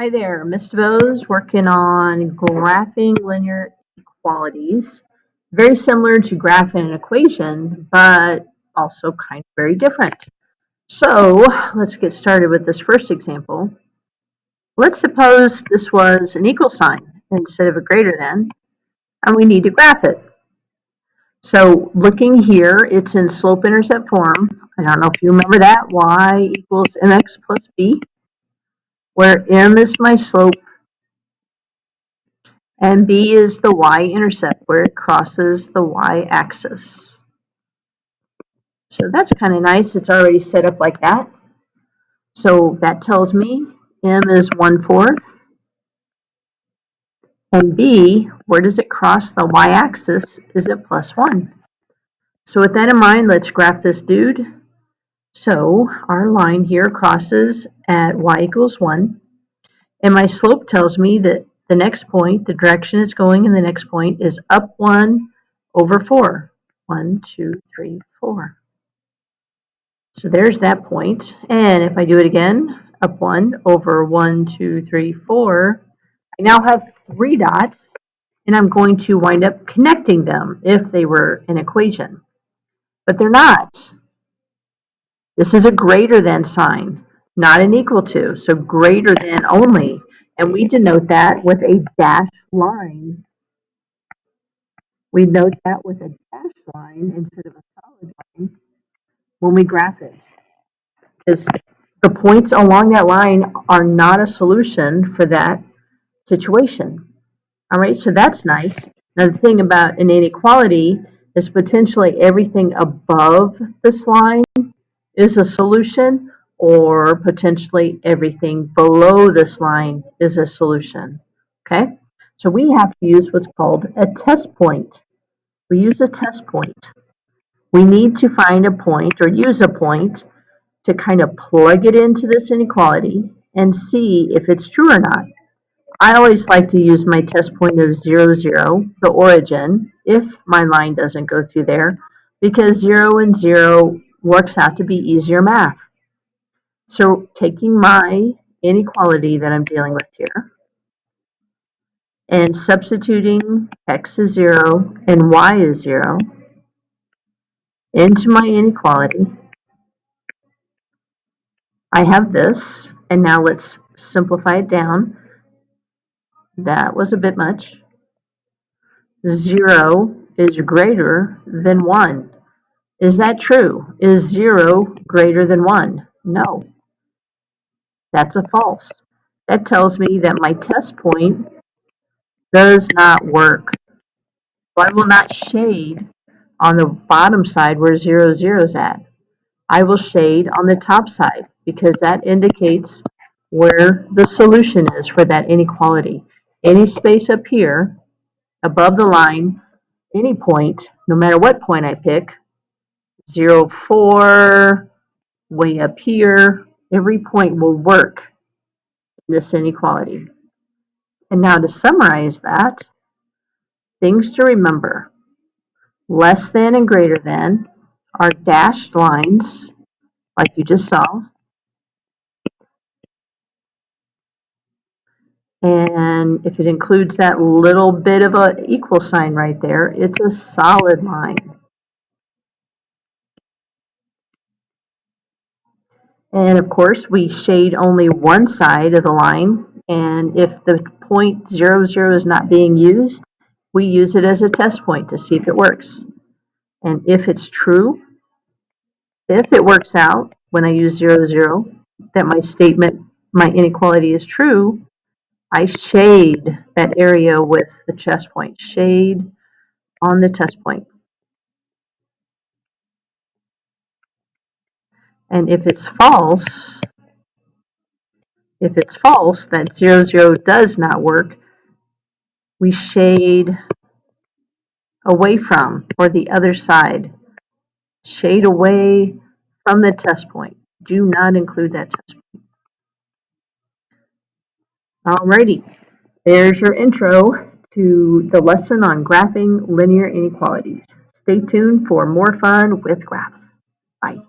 Hi there, Miss DeVos working on graphing linear equalities. Very similar to graphing an equation, but also kind of very different. So let's get started with this first example. Let's suppose this was an equal sign instead of a greater than, and we need to graph it. So looking here, it's in slope-intercept form. I don't know if you remember that, y equals mx plus b, where m is my slope and B is the y-intercept where it crosses the y-axis. So that's kind of nice. It's already set up like that. So that tells me M is 1/4. And B, where does it cross the y-axis? Is it +1? So with that in mind, let's graph this dude. So our line here crosses at y equals 1. And my slope tells me that the next point, the direction it's going in the next point is up 1/4. 1, 2, 3, 4. So there's that point. And if I do it again, up 1/1, 2, 3, 4, I now have 3 dots, and I'm going to wind up connecting them if they were an equation. But they're not. This is a greater than sign, not an equal to, so greater than only. And we denote that with a dashed line. We note that with a dashed line instead of a solid line when we graph it. Because the points along that line are not a solution for that situation. All right, so that's nice. Now the thing about an inequality is potentially everything above this line is a solution, or potentially everything below this line is a solution. Okay, so we have to use what's called a test point. We use a test point. We need to find a point or use a point to kind of plug it into this inequality and see if it's true or not. I always like to use my test point of 0, 0, the origin, if my line doesn't go through there, because 0 and 0 works out to be easier math. So taking my inequality that I'm dealing with here and substituting x is 0 and y is 0 into my inequality, I have this, and now let's simplify it down. That was a bit much. 0 is greater than 1. Is that true? Is 0 greater than 1? No. That's a false. That tells me that my test point does not work. So I will not shade on the bottom side where 0, 0 is at. I will shade on the top side because that indicates where the solution is for that inequality. Any space up here above the line, any point, no matter what point I pick, 0, 4, way up here, every point will work in this inequality. And now to summarize that, things to remember. Less than and greater than are dashed lines, like you just saw. And if it includes that little bit of an equal sign right there, it's a solid line. And of course, we shade only one side of the line. And if the point 0, 0 is not being used, we use it as a test point to see if it works. And if it's true, if it works out when I use 0, 0, that my statement, my inequality is true, I shade that area with the test point. Shade on the test point. And if it's false, that 0, 0 does not work, we shade away from, or the other side. Shade away from the test point. Do not include that test point. Alrighty, there's your intro to the lesson on graphing linear inequalities. Stay tuned for more fun with graphs. Bye.